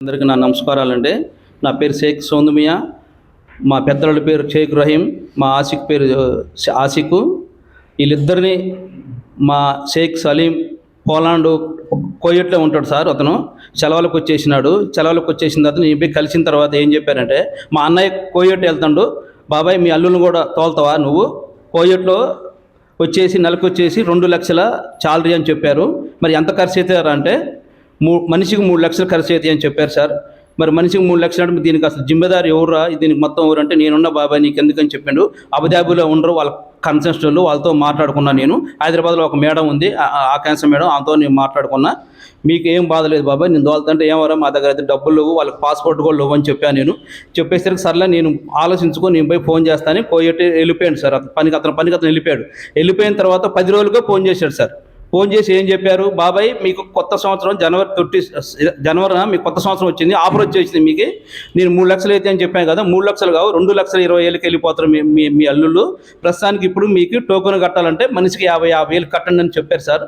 అందరికీ నా నమస్కారాలండి. నా పేరు షేక్ సోందుమియా, మా పెద్దల పేరు షేక్ రహీం, మా ఆసిక్ పేరు ఆసికు. వీళ్ళిద్దరిని మా షేక్ సలీం పోలాండ్ కోయట్లో ఉంటాడు సార్. అతను సెలవులకు వచ్చేసినాడు. సెలవులకు వచ్చేసిన తర్వాత నేను పోయి కలిసిన తర్వాత ఏం చెప్పారంటే, మా అన్నయ్య కోయట్ వెళ్తాడు, బాబాయ్ మీ అల్లుని కూడా తోలుతావా నువ్వు, కోయట్లో వచ్చేసి నెలకు వచ్చేసి 2 లక్షల శాలరీ అని చెప్పారు. మరి ఎంత ఖర్చు అవుతారంటే మనిషికి 3 లక్షలు ఖర్చు అవుతాయి అని చెప్పారు సార్. మరి మనిషికి 3 లక్షలు అంటే దీనికి అసలు జిమ్మేదారు ఎవరురా, దీనికి మొత్తం ఎవరు అంటే నేనున్న బాబాయ్ నీకు ఎందుకని చెప్పాడు. అబుదాబిలో ఉండరు వాళ్ళ కన్సెషన్లు, వాళ్ళతో మాట్లాడుకున్నా. నేను హైదరాబాద్లో ఒక మేడం ఉంది, ఆ క్యాన్సర్ మేడం, ఆమెతో నేను మాట్లాడుకున్నా. మీకు ఏం బాధ లేదు బాబాయ్, నేను దోలుతుంటే ఏమరా మా దగ్గర అయితే డబ్బులు లేవు, వాళ్ళకి పాస్పోర్ట్ కూడా లేవు అని చెప్పాను. నేను చెప్పేసరికి సర్లే నేను ఆలోచించుకొని నేను పోయి ఫోన్ చేస్తాను పోయేటి వెళ్ళిపోయాడు సార్. అతని పనికి అతను వెళ్ళిపోయిన తర్వాత 10 రోజులుగా ఫోన్ చేశాడు సార్. ఫోన్ చేసి ఏం చెప్పారు, బాబాయ్ మీకు కొత్త సంవత్సరం జనవరిన మీకు కొత్త సంవత్సరం వచ్చింది, ఆఫర్ వచ్చేసింది, మీకు నేను 3 లక్షలు అయితే అని చెప్పాను కదా, 3 లక్షలు కావు 2,20,000కి వెళ్ళిపోతారు మీ అల్లుళ్ళు. ప్రస్తుతానికి ఇప్పుడు మీకు టోకెన్ కట్టాలంటే మనిషికి 50,000 కట్టండి అని చెప్పారు సార్.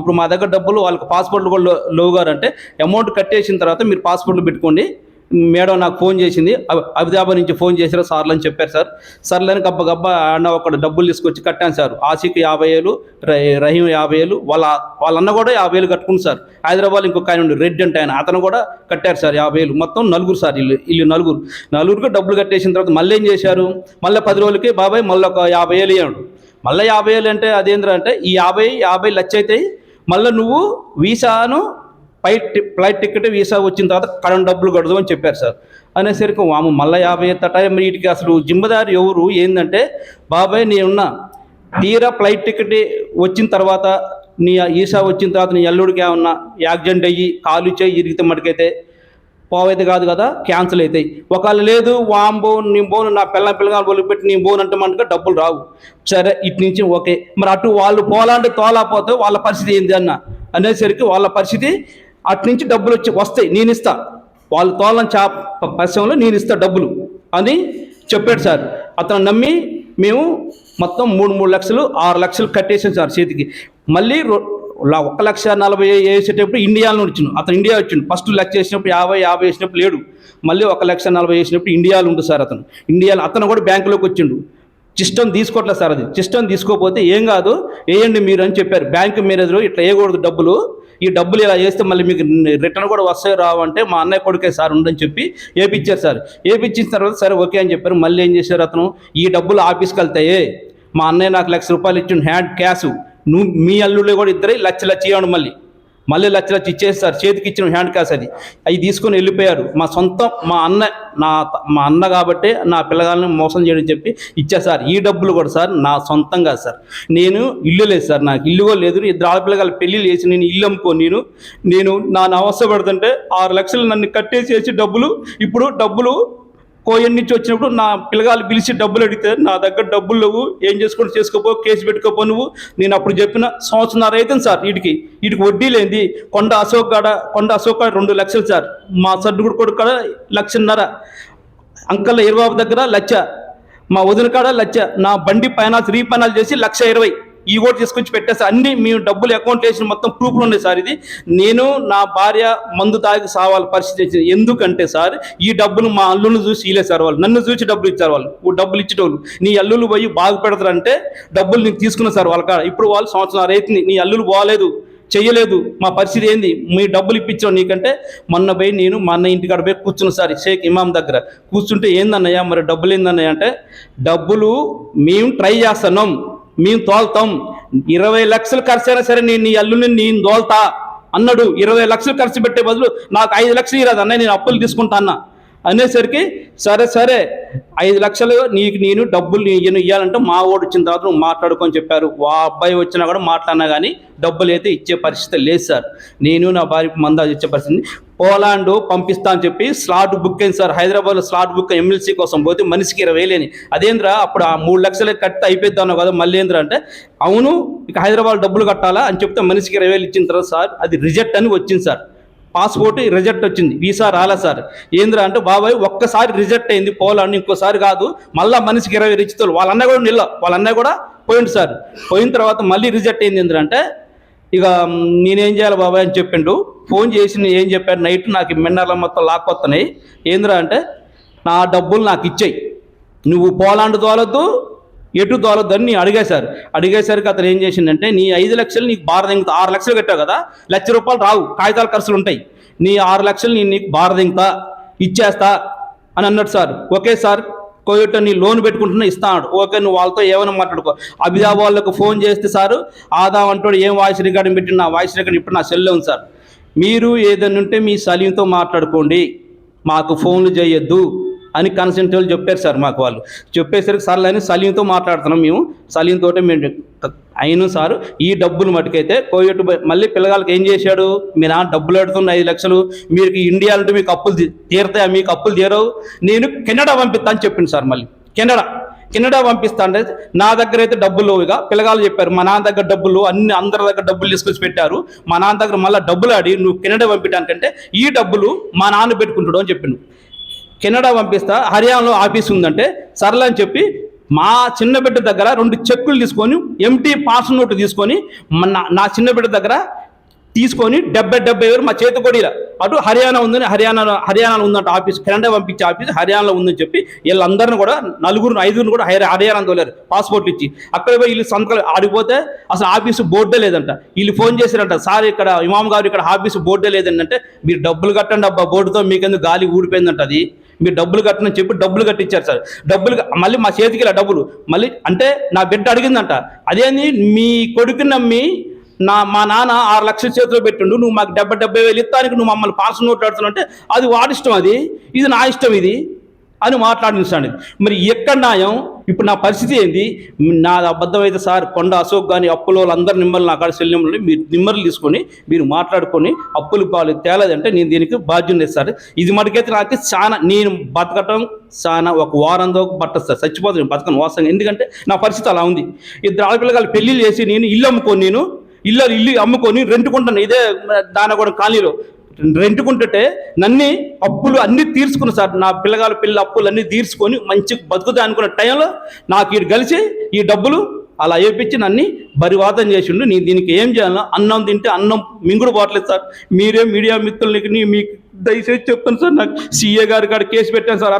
ఇప్పుడు మా దగ్గర డబ్బులు వాళ్ళకి పాస్పోర్ట్లు కూడా లోవు గారు అంటే అమౌంట్ కట్టేసిన తర్వాత మీరు పాస్పోర్ట్లు పెట్టుకోండి. మేడం నాకు ఫోన్ చేసింది, అబుదాబా నుంచి ఫోన్ చేశారు సార్లు అని చెప్పారు సార్. సర్లేని గబ్బ అన్న ఒక డబ్బులు తీసుకొచ్చి కట్టాను సార్. ఆసిక్ 50,000, రహీం 50,000, వాళ్ళ అన్న కూడా 50,000 కట్టుకుంది సార్. హైదరాబాద్ ఇంకొక ఆయన ఉండి రెడ్ అంటే ఆయన, అతను కూడా కట్టారు సార్ 50,000. మొత్తం 4 సార్. వీళ్ళు నలుగురికి డబ్బులు కట్టేసిన తర్వాత మళ్ళీ ఏం చేశారు, మళ్ళీ 10 రోజులకి బాబాయ్ మళ్ళీ ఒక 50,000 ఇవ్వడు. మళ్ళీ 50,000 అంటే అదేంద్ర అంటే ఈ 50 లక్ష అవుతాయి, మళ్ళీ నువ్వు వీసాను ఫ్లైట్ టికెట్ వీసా వచ్చిన తర్వాత కరెంట్ డబ్బులు కడదు అని చెప్పారు సార్. అనేసరికి వాము మళ్ళీ 50 టైం. వీటికి అసలు జిమ్మదారి ఎవరు ఏంటంటే, బాబాయ్ నేనున్నా తీరా ఫ్లైట్ టికెట్ వచ్చిన తర్వాత నీ వీసా వచ్చిన తర్వాత నీ అల్లుడికి ఏమన్నా యాక్సిడెంట్ అయ్యి కాలు చేయి ఇరిగితే మటుకైతే పోవైతే కాదు కదా, క్యాన్సిల్ అవుతాయి. ఒకవేళ లేదు వాంబో నీ బోను నా పిల్లగా వదిలిపెట్టి నీ బోన్ అంటే మనకు డబ్బులు రావు. సరే ఇటు నుంచి ఓకే. మరి అటు వాళ్ళు పోలాంటి తోలాపోతే వాళ్ళ పరిస్థితి ఏంటి అనేసరికి వాళ్ళ పరిస్థితి అటు నుంచి డబ్బులు వస్తాయి, నేను ఇస్తా, వాళ్ళు తోలని పరిశ్రమలో నేను ఇస్తా డబ్బులు అని చెప్పాడు సార్. అతను నమ్మి మేము మొత్తం 3 లక్షలు 6 లక్షలు కట్టేసాం సార్ చేతికి. మళ్ళీ 1,40,000 వేసేటప్పుడు ఇండియాలో వచ్చిండు, అతను ఇండియా వచ్చిండు. ఫస్ట్ లక్ష వేసినప్పుడు 50 వేసినప్పుడు లేడు, మళ్ళీ 1,40,000 వేసినప్పుడు ఇండియాలో ఉంది సార్. అతను కూడా బ్యాంకులోకి వచ్చిండు. సిస్టమ్ తీసుకోవట్లేదు సార్. అది సిస్టమ్ తీసుకోకపోతే ఏం కాదు వేయండి మీరు అని చెప్పారు. బ్యాంకు మేనేజరు ఇట్లా వేయకూడదు డబ్బులు, ఈ డబ్బులు ఇలా వేస్తే మళ్ళీ మీకు రిటర్న్ కూడా వస్తాయి రావు అంటే మా అన్నయ్య కొడుకే సార్ ఉండని చెప్పి వేయించారు సార్. వేయించిన తర్వాత సరే ఓకే అని చెప్పారు. మళ్ళీ ఏం చేశారు, అతను ఈ డబ్బులు ఆఫీస్కి వెళ్తాయి, మా అన్నయ్య నాకు ₹1,00,000 ఇచ్చిన హ్యాండ్ క్యాష్, నువ్వు మీ అల్లుళ్ళు కూడా ఇద్దరు లక్ష ఇవ్వండి, మళ్ళీ లక్ష ఇచ్చేస్తారు. చేతికి ఇచ్చిన హ్యాండ్ క్యాష్ అవి తీసుకొని వెళ్ళిపోయారు. మా సొంతం మా అన్న కాబట్టి నా పిల్లగాళ్ళని మోసం చేయడం చెప్పి ఇచ్చేసారు. ఈ డబ్బులు కూడా సార్ నా సొంతంగా సార్. నేను ఇల్లు లేదు సార్, నాకు ఇల్లు కూడా లేదు. 2 ఆడపిల్లగాళ్ళ పెళ్ళిళ్ళు చేసి నేను ఇల్లు అమ్ముకో నేను నా అవస్థ పడుతుంటే 6 లక్షలు నన్ను కట్టేసేసి ఇప్పుడు డబ్బులు కోయన్ నుంచి వచ్చినప్పుడు నా పిల్లగాళ్ళు పిలిచి డబ్బులు అడిగితే నా దగ్గర డబ్బులు లేవు, ఏం చేసుకోపో, కేసు పెట్టుకోపో నువ్వు. నేను అప్పుడు చెప్పిన 1.5 సంవత్సరం అవుతుంది సార్. వీటికి వడ్డీ లేనిది. కొండ అశోక్ కాడ 2 లక్షలు సార్. మా సర్దుగుడు కొడుకు కాడ 1,50,000, అంకల్ ఇరబాబు దగ్గర 1,00,000, మా వదిన కాడ 1,00,000, నా బండి రీఫైనాన్స్ చేసి 1,20,000 ఈ కూడా తీసుకొచ్చి పెట్టేసారు. అన్నీ మేము డబ్బులు అకౌంట్ వేసిన మొత్తం ప్రూఫ్లు ఉన్నాయి సార్. ఇది నేను నా భార్య మందు తాగి సావాల పరిస్థితి వచ్చింది. ఎందుకంటే సార్ ఈ డబ్బులు మా అల్లుని చూసి ఇలే సార్, వాళ్ళు నన్ను చూసి డబ్బులు ఇచ్చారు. వాళ్ళు డబ్బులు ఇచ్చేటోళ్ళు నీ అల్లులు పోయి బాగు పెడతారంటే డబ్బులు నీకు తీసుకున్నారు సార్ వాళ్ళ కాడ. ఇప్పుడు వాళ్ళు 1.5 సంవత్సరం అవుతుంది, నీ అల్లులు పోలేదు, చెయ్యలేదు, మా పరిస్థితి ఏంది, మీ డబ్బులు ఇప్పించాం నీకంటే. మొన్న పోయి నేను మా అన్న ఇంటికాడ పోయి కూర్చున్నా సార్, షేక్ ఇమాం దగ్గర కూర్చుంటే ఏందన్నయ్యా మరి డబ్బులు ఏందన్నయ్య అంటే, డబ్బులు మేము ట్రై చేస్తున్నాం, మేము తోలుతాం, 20 లక్షలు ఖర్చు అయినా సరే నేను నీ అల్లుని నేను తోలుతా అన్నాడు. 20 లక్షలు ఖర్చు పెట్టే బదులు నాకు 5 లక్షలు ఇరాదు అన్నయ్య, నేను అప్పులు తీసుకుంటా అన్నా అనేసరికి సరే 5 లక్షలు నేను డబ్బులు ఇవ్వాలంటే మా ఓడి వచ్చిన తర్వాత నువ్వు మాట్లాడుకొని చెప్పారు. ఆ అబ్బాయి వచ్చినా కూడా మాట్లాడినా కానీ డబ్బులు అయితే ఇచ్చే పరిస్థితి లేదు సార్. నేను నా భార్యకు మందా ఇచ్చే పరిస్థితి. పోలాండ్ పంపిస్తా అని చెప్పి స్లాట్ బుక్ అయింది సార్. హైదరాబాద్లో స్లాట్ బుక్ ఎమ్మెల్సీ కోసం పోతే మనిషికి 20,000 అదేంద్రా అప్పుడు ఆ 3 లక్షలు కట్టి అయిపోద్దాను కదా, మళ్ళీ ఏంద్రా అంటే అవును ఇక హైదరాబాద్ డబ్బులు కట్టాలా అని చెప్తే మనిషికి 20,000 ఇచ్చిన తర్వాత సార్ అది రిజెక్ట్ అని వచ్చింది సార్. పాస్పోర్ట్ రిజెక్ట్ వచ్చింది, వీసా రాలే సార్. ఏంద్రా అంటే బాబాయ్ ఒక్కసారి రిజెక్ట్ అయింది పోలాండ్, ఇంకోసారి కాదు, మళ్ళీ మనిషికి 20,000 ఇచ్చుతారు. వాళ్ళ అన్నయ్య కూడా పోయింది సార్. పోయిన తర్వాత మళ్ళీ రిజెక్ట్ అయింది. ఏంద్రంటే ఇక నేనేం చేయాలి బాబాయ్ అని చెప్పిండు. ఫోన్ చేసి ఏం చెప్పారు నైట్ నాకు మిన్నర్ల మొత్తం లాక్కొస్తున్నాయి. ఏంద్రా అంటే నా డబ్బులు నాకు ఇచ్చేయి, నువ్వు పోలాండ్ తోలొద్దు ఎటు తోలొద్దు అని అడిగేశారు. అడిగేసరికి అతను ఏం చేసిందంటే నీ 5 లక్షలు నీకు భారదింగుతా, 6 లక్షలు కట్టావు కదా, ₹1,00,000 రావు, కాగితాల ఖర్చులు ఉంటాయి, నీ 6 లక్షలు నేను నీకు భారదింగుతా ఇచ్చేస్తా అని అన్నాడు సార్. ఓకే సార్ కోయట నీ లోన్ పెట్టుకుంటున్నా ఇస్తాడు. ఓకే నువ్వు వాళ్ళతో ఏమైనా మాట్లాడుకో. అభిదా వాళ్ళకు ఫోన్ చేస్తే సారు ఆదా అంటాడు ఏం వాయిస్ రికార్డింగ్ పెట్టి నా వాయిస్ రికార్డింగ్ ఇప్పుడు నా సెల్లో ఉంది సార్. మీరు ఏదైనా ఉంటే మీ సలీంతో మాట్లాడుకోండి, మాకు ఫోన్లు చేయొద్దు అని కన్సెంట్ వాళ్ళు చెప్పారు సార్. మాకు వాళ్ళు చెప్పేసరికి సార్లు అని సలీంతో మాట్లాడుతున్నాం మేము, సలీంతో మేము అయిన సారు ఈ డబ్బులు మటుకైతే కోయటు మళ్ళీ పిల్లగాళ్ళకి ఏం చేశాడు, మీ నాన్న డబ్బులు అడుగుతున్న 5 లక్షలు మీరు ఇండియాలో మీకు అప్పులు తీరుతాయా, మీకు అప్పులు తీరవు, నేను కెనడా పంపిస్తా అని చెప్పింది సార్. మళ్ళీ కెనడా పంపిస్తా అంటే నా దగ్గర అయితే డబ్బులు ఇక పిల్లగాళ్ళు చెప్పారు మా నాన్న దగ్గర డబ్బులు అన్ని అందరి దగ్గర డబ్బులు తీసుకొచ్చి పెట్టారు, మా నాన్న దగ్గర మళ్ళీ డబ్బులు ఆడి నువ్వు కెనడా పంపించడానికంటే ఈ డబ్బులు మా నాన్న పెట్టుకుంటాడు అని చెప్పిండు. కెనడా పంపిస్తా, హర్యానాలో ఆఫీస్ ఉందంటే సర్లే అని చెప్పి మా చిన్న బిడ్డ దగ్గర 2 చెక్కులు తీసుకొని ఎంటీ పాస్ నోటు తీసుకొని నా చిన్న బిడ్డ దగ్గర తీసుకొని 70,000 మా చేతి కొడిలా అటు హర్యానా ఉందని హర్యానాలో ఉందంట ఆఫీస్, కెనడా పంపించే ఆఫీస్ హర్యానాలో ఉందని చెప్పి వీళ్ళందరినీ కూడా 4-5 కూడా హర్యానా తోలేరు పాస్పోర్ట్ ఇచ్చి. అక్కడ పోయి వీళ్ళు సంతకాలు ఆడిపోతే అసలు ఆఫీసు బోర్డే లేదంట. వీళ్ళు ఫోన్ చేశారంట సార్ ఇక్కడ ఇమాం గారు ఇక్కడ ఆఫీసు బోర్డే లేదంటే మీరు డబ్బులు కట్టండి అబ్బా బోర్డుతో మీకెందుకు గాలి ఊడిపోయిందంట, అది మీరు డబ్బులు కట్టనని చెప్పి డబ్బులు కట్టించారు సార్. డబ్బులు మళ్ళీ మా చేతికి ఇలా డబ్బులు మళ్ళీ అంటే నా బిడ్డ అడిగిందంట అదేంది మీ కొడుకుని నమ్మి మా నాన్న 6 లక్షల చేతిలో పెట్టిండు, నువ్వు మాకు 70,000 ఇస్తానికి నువ్వు మమ్మల్ని పాస్ నోట్లు ఆడుతున్నావు అంటే అది వాడి ఇష్టం, ఇది నా ఇష్టం ఇది అని మాట్లాడించాడు. మరి ఎక్కడ న్యాయం? ఇప్పుడు నా పరిస్థితి ఏంది? నా అబద్ధం అయితే సార్ కొండ అశోక్ కానీ అప్పుల వాళ్ళందరూ నిమ్మలు నా కాడ సెల్ నెంబర్లు మీరు నిమ్మలు తీసుకొని మీరు మాట్లాడుకొని అప్పులు పాలు తేలేదంటే నేను దీనికి బాధ్యుని సార్. ఇది మటుకైతే నాకు చాలా నేను బతకటం చాలా ఒక వారంతో పట్టదు సార్, చచ్చిపోతుంది బతకను వాసంగా. ఎందుకంటే నా పరిస్థితి అలా ఉంది. 2 ఆడపిల్లలు పెళ్ళిళ్ళు చేసి నేను ఇల్లు అమ్ముకొని ఇల్లు అమ్ముకొని రెంటుకుంటాను, ఇదే దానగూడెం కాలనీలో రెంటుకుంటుంటే నన్ను అప్పులు అన్నీ తీర్చుకున్నా సార్. నా పిల్ల అప్పులు అన్నీ తీర్చుకొని మంచి బతుకుతా అనుకున్న టైంలో నాకు ఇది కలిసి ఈ డబ్బులు అలా వేయించి నన్ను బరివాదం చేసిండు. నేను దీనికి ఏం చేయాలో అన్నం తింటే అన్నం మింగుడు పోవట్లేదు సార్. మీరే మీడియా మిత్రులకి మీకు దయచేసి చెప్తాను సార్. నాకు సీఏ గారి కాడ కేసు పెట్టాను సార్.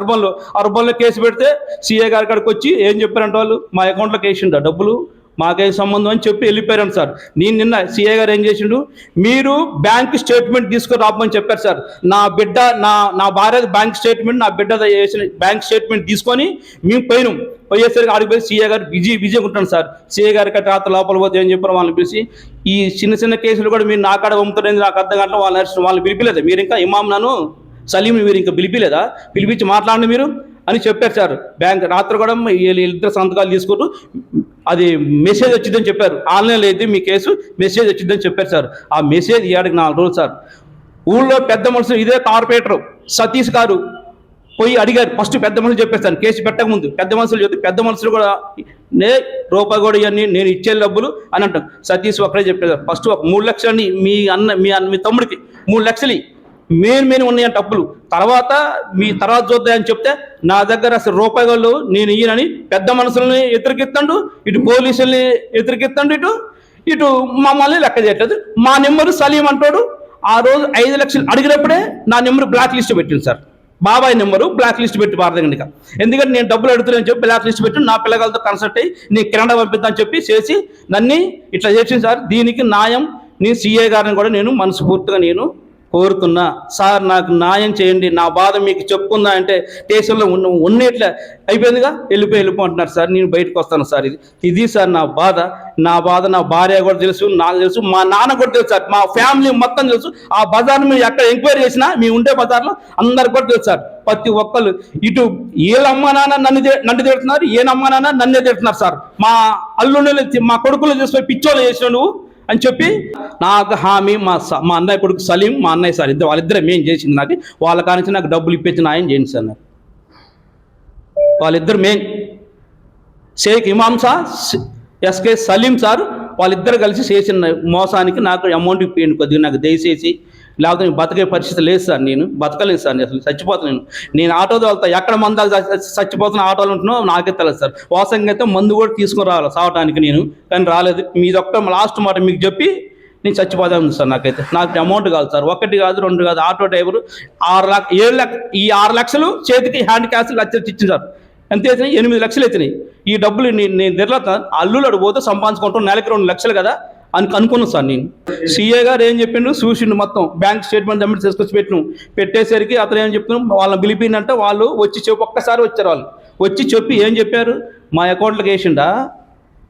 అర్బన్లో కేసు పెడితే సీఏ గారి కాడికి వచ్చి ఏం చెప్పారంటే వాళ్ళు మా అకౌంట్లోకి వేసిండు డబ్బులు, మాకే సంబంధం అని చెప్పి వెళ్ళిపోయాను సార్. నేను నిన్న సీఏ గారు ఏం చేసిండు, మీరు బ్యాంక్ స్టేట్మెంట్ తీసుకొని రామని చెప్పారు సార్. నా బిడ్డ నా భార్య బ్యాంక్ స్టేట్మెంట్ నా బిడ్డ చేసిన బ్యాంక్ స్టేట్మెంట్ తీసుకొని మేము పోయేసరికి ఆడికి పోయి సీఏ గారు బిజీగా ఉంటాను సార్. సీఏ గారికి రాత్రి లోపల పోతే ఏం చెప్పారు వాళ్ళని పిలిచి ఈ చిన్న కేసులు కూడా మీరు నా కాడ పంపుతారని నాకు అర్థం కావట్లేదు. వాళ్ళని పిలిపిలేదా మీరు, ఇంకా ఇమాం నన్ను సలీం మీరు ఇంకా పిలిపిలేదా, పిలిపించి మాట్లాడండి మీరు అని చెప్పారు సార్. బ్యాంక్ రాత్రి కూడా వీళ్ళిద్దరు సంతకాలు తీసుకుంటూ అది మెసేజ్ వచ్చిందని చెప్పారు, ఆన్లైన్లో అయితే మీ కేసు మెసేజ్ వచ్చిందని చెప్పారు సార్. ఆ మెసేజ్ 4 రోజులు సార్. ఊళ్ళో పెద్ద మనుషులు ఇదే కార్పొరేటర్ సతీష్ గారు పోయి అడిగారు. ఫస్ట్ పెద్ద మనుషులు చెప్పేస్తాను కేసు పెట్టకముందు పెద్ద మనుషులు చెప్తే పెద్ద మనుషులు కూడా రూపాయి కూడా ఇవన్నీ నేను ఇచ్చే డబ్బులు అని అంటాను. సతీష్ ఒక్కడే చెప్పారు ఫస్ట్ 3 లక్షలని మీ తమ్ముడికి 3 లక్షలు మెయిన్ ఉన్నాయంటే అప్పులు, తర్వాత చూద్దామని చెప్తే నా దగ్గర అసలు రూపాయలు నేను ఇయ్యనని పెద్ద మనుషుల్ని ఎదురుకిస్తాడు, ఇటు పోలీసుల్ని ఎదురుకిస్తాడు, ఇటు మమ్మల్ని లెక్క చేయట్లేదు. మా నెంబరు సలీం అంటాడు. ఆ రోజు 5 లక్షలు అడిగినప్పుడే నా నెంబరు బ్లాక్ లిస్ట్ పెట్టింది సార్. బాబాయ్ నెంబరు బ్లాక్ లిస్ట్ పెట్టి పారదండి. ఎందుకంటే నేను డబ్బులు అడుగుతున్నాను చెప్పి బ్లాక్ లిస్ట్ పెట్టి నా పిల్లగాలతో కన్సల్ట్ అయ్యి నేను కెనడా పంపిద్దామని చెప్పి చేసి నన్ను ఇట్లా చేసింది సార్. దీనికి న్యాయం నేను సీఏ గారిని కూడా నేను మనస్ఫూర్తిగా నేను కోరుతున్నా సార్, నాకు న్యాయం చేయండి. నా బాధ మీకు చెప్పుకుందా అంటే స్టేషన్లో ఉన్నట్లే అయిపోయిందిగా వెళ్ళిపోంటున్నారు సార్. నేను బయటకు వస్తాను సార్. ఇది సార్ నా బాధ. నా భార్య కూడా తెలుసు, నాకు తెలుసు, మా నాన్న కూడా తెలుసు సార్, మా ఫ్యామిలీ మొత్తం తెలుసు. ఆ బజార్ మీరు ఎక్కడ ఎంక్వైరీ చేసినా మీ ఉండే బజార్లో అందరికి కూడా తెలుసు సార్. ప్రతి ఒక్కళ్ళు ఇటు ఏళ్ళమ్మ నాన్న నన్ను తిడుతున్నారు, ఏనమ్మ నాన్న నన్నే తిడుతున్నారు సార్. మా అల్లుళ్ళు మా కొడుకులు చూసి పిచ్చోళ్ళు చేసిన నువ్వు అని చెప్పి నాకు హామీ మా అన్నయ్య కొడుకు సలీం, మా అన్నయ్య సార్ వాళ్ళిద్దరే మెయిన్ చేసింది. నాకు వాళ్ళ కానించి నాకు డబ్బులు ఇప్పించిన ఆయన చేయండి సార్. నాకు వాళ్ళిద్దరు మెయిన్ షేక్ ఇమాం సార్, ఎస్కే సలీం సార్ వాళ్ళిద్దరు కలిసి చేసిన మోసానికి నాకు అమౌంట్ ఇప్పించండి కొద్దిగా, నాకు దయచేసి. లేకపోతే నేను బతకే పరిస్థితి లేదు సార్. నేను బతకలేదు సార్, అసలు చచ్చిపోతాను. నేను ఆటోతో వెళ్తా, ఎక్కడ మందాలు చచ్చిపోతున్న ఆటోలు ఉంటున్నాో నాకే తెలియదు సార్. వాసంగా అయితే మందు కూడా తీసుకుని రావాలి సావటానికి నేను, కానీ రాలేదు. మీదొక్క లాస్ట్ మాట మీకు చెప్పి నేను చచ్చిపోదాం సార్. నాకు అమౌంట్ కాదు సార్, 1 కాదు 2 కాదు. ఆటో డ్రైవరు 7 లక్షలు, ఈ 6 లక్షలు చేతికి హ్యాండ్ క్యాష్ లక్షలు ఇచ్చింది సార్. ఎంత అవుతున్నాయి? 8 లక్షలు అవుతున్నాయి. ఈ డబ్బులు నేను తిరగత అల్లుడు పోతే సంపాదించుకుంటాం, నెలకి 2 లక్షలు కదా అని అనుకున్నాను సార్. నేను సీఏ గారు ఏం చెప్పిండు, చూసిండు మొత్తం బ్యాంక్ స్టేట్మెంట్ అమ్మిటి తీసుకొచ్చి పెట్టేసరికి అతను ఏం చెప్తున్నాం, వాళ్ళని పిలిపిందంటే వాళ్ళు వచ్చి ఒక్కసారి వచ్చారు. వాళ్ళు వచ్చి చెప్పి ఏం చెప్పారు, మా అకౌంట్లోకి వేసిండా,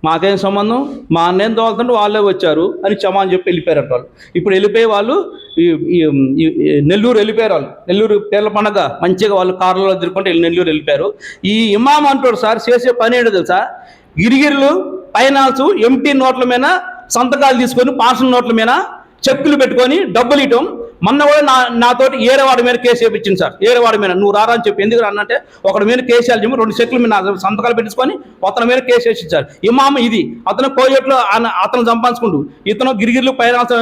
మాకేం సంబంధం, మా అన్నేం తోలుతుంటే వాళ్ళే వచ్చారు అని అని చెప్పి వెళ్ళిపోయారు వాళ్ళు. ఇప్పుడు వెళ్ళిపోయి వాళ్ళు నెల్లూరు వెళ్ళిపోయారు. వాళ్ళు నెల్లూరు పేర్ల పండగ మంచిగా వాళ్ళు కార్లలో తిరుగుకుంటే నెల్లూరు వెళ్ళిపోయారు. ఈ ఇమాం అంటాడు సార్ చేసే పని ఏంటో తెలుసా, గిరిగిరిలు ఫైనాన్స్ ఎంటీ నోట్ల మీద సంతకాలు తీసుకొని పార్సల్ నోట్ల మీద చెక్కులు పెట్టుకొని డబ్బులు ఇవ్వటం. మొన్న కూడా నాతోటి ఏరేవాడి మీద కేసు వేయించింది సార్. ఏరేవాడి మీద నువ్వు రారా అని చెప్పి, ఎందుకు అన్నంటే ఒకటి మీద కేసు వేయాలి చెప్పి 2 చెక్కుల మీద సంతకాలు పెట్టించుకొని అతని మీద కేసు వేసించారు. ఇమామ ఇది అతను కోయట్లో అతను సంపాదించుకుంటూ, ఇతను గిరిగిరిలు ఫైనాన్స్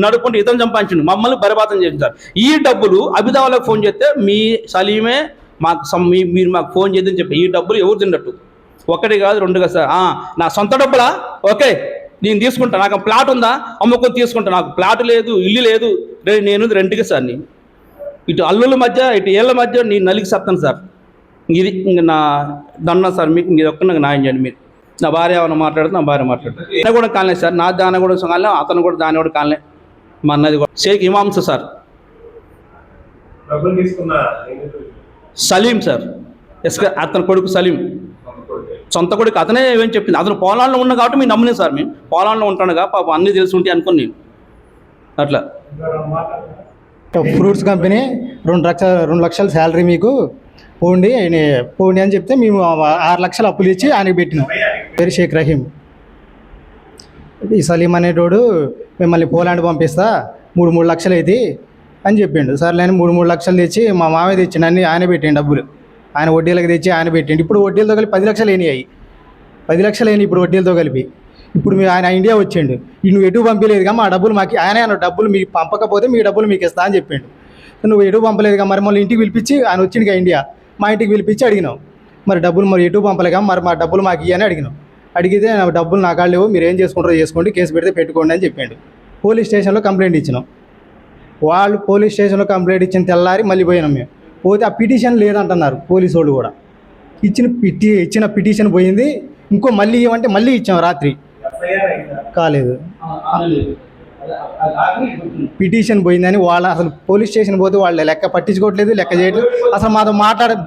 నడుపుకుంటూ ఇతను సంపాదించిండు, మమ్మల్ని బరబాతం చేసించారు. ఈ డబ్బులు అబిదావులకు ఫోన్ చేస్తే మీ సలీమే మీరు మాకు ఫోన్ చేద్దని చెప్పి ఈ డబ్బులు ఎవరు తిన్నట్టు? 1 కాదు 2 కాదు సార్. నా సొంత డబ్బులా? ఓకే నేను తీసుకుంటా, నాకు ప్లాట్ ఉందా అమ్ముకొని తీసుకుంటా, నాకు ప్లాట్ లేదు, ఇల్లు లేదు, నేను రెంట్కి సార్. నేను ఇటు అల్లుల మధ్య ఇటు ఏళ్ళ మధ్య నేను నలిగి సత్తాను సార్. ఇది ఇంక నా దండ సార్. మీకు మీరు ఒక్క నాకు న్యాయం చేయండి. మీరు నా భార్య ఏమైనా మాట్లాడితే నా భార్య మాట్లాడుతుంది. ఆయన కూడా కాలే సార్, నా దాని కూడా కాలే, అతను కూడా దాని కూడా కాలే, మా అన్నది కూడా. షేక్ ఇమామ్స్ సార్, సలీం సార్, అతని కొడుకు సలీం, సొంత కొడుకు. అతనే ఏం చెప్పింది, అతను పోలాండ్లో ఉన్నా కాబట్టి మీరు నమ్మలేదు సార్. మేము పోలాండ్లో ఉంటానుగా పాప అన్నీ తెలిసి ఉంటే అనుకుని నేను అట్లా. ఫ్రూట్స్ కంపెనీ 2 లక్షల శాలరీ మీకు పోండి అని చెప్తే మేము 6 లక్షలు అప్పులు ఇచ్చి ఆయనకి పెట్టినాం. పేరు షేక్ రహీం. ఈ సలీం అనేటోడు మిమ్మల్ని పోలాండ్ పంపిస్తా 3 లక్షలు అయితే అని చెప్పిండు. సర్లే అని 3 లక్షలు తెచ్చి మా మామయ్య తెచ్చిండు, అన్నీ ఆయన పెట్టిండు డబ్బులు. ఆయన వడ్డీలకు తెచ్చి ఆయన పెట్టిండు. ఇప్పుడు వడ్డీలతో కలిపి 10 లక్షలు అయినాయి. 10 లక్షలు అయినాయి ఇప్పుడు వడ్డీలతో కలిపి. ఇప్పుడు ఆయన ఇండియా వచ్చిండు, నువ్వు ఎటు పంపలేదు కదా, మా డబ్బులు మాకు ఆయన డబ్బులు మీకు పంపకపోతే మీ డబ్బులు మీకు ఇస్తా అని చెప్పిండు. నువ్వు ఎటు పంపలేదు కదా, మరి మళ్ళీ ఇంటికి పిలిపించి ఆయన వచ్చిండుగా ఇండియా, మా ఇంటికి పిలిపించి అడిగినావు, మరి డబ్బులు మరి ఎటు పంపలేక, మరి మా డబ్బులు మాకు ఇవ్వని అడిగినావు. అడిగితే నా డబ్బులు నా కాళ్ళు లేవు, మీరు ఏం చేసుకుంటారో చేసుకోండి, కేసు పెడితే పెట్టుకోండి అని చెప్పిండు. పోలీస్ స్టేషన్లో కంప్లైంట్ ఇచ్చినాం. వాళ్ళు పోలీస్ స్టేషన్లో కంప్లైంట్ ఇచ్చిన తెల్లారి మళ్ళీ పోయినాం. మేము పోతే ఆ పిటిషన్ లేదంటున్నారు పోలీసు వాళ్ళు కూడా. ఇచ్చిన పిటిషన్ పోయింది, ఇంకో మళ్ళీ ఇవ్వమంటే మళ్ళీ ఇచ్చాం రాత్రి, కాలేదు. పిటిషన్ పోయిందని వాళ్ళు అసలు పోలీస్ స్టేషన్ పోతే వాళ్ళు లెక్క పట్టించుకోవట్లేదు, లెక్క చేయట్లేదు. అసలు మాతో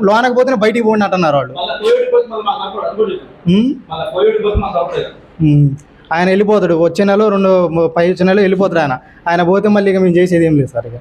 లోనకపోతేనే బయటికి పోండి అంటున్నారు వాళ్ళు. ఆయన వెళ్ళిపోతాడు, వచ్చే నెల 2 పై వచ్చే నెల వెళ్ళిపోతాడు ఆయన పోతే మళ్ళీ ఇక మేము చేసేది ఏం లేదు సార్. ఇక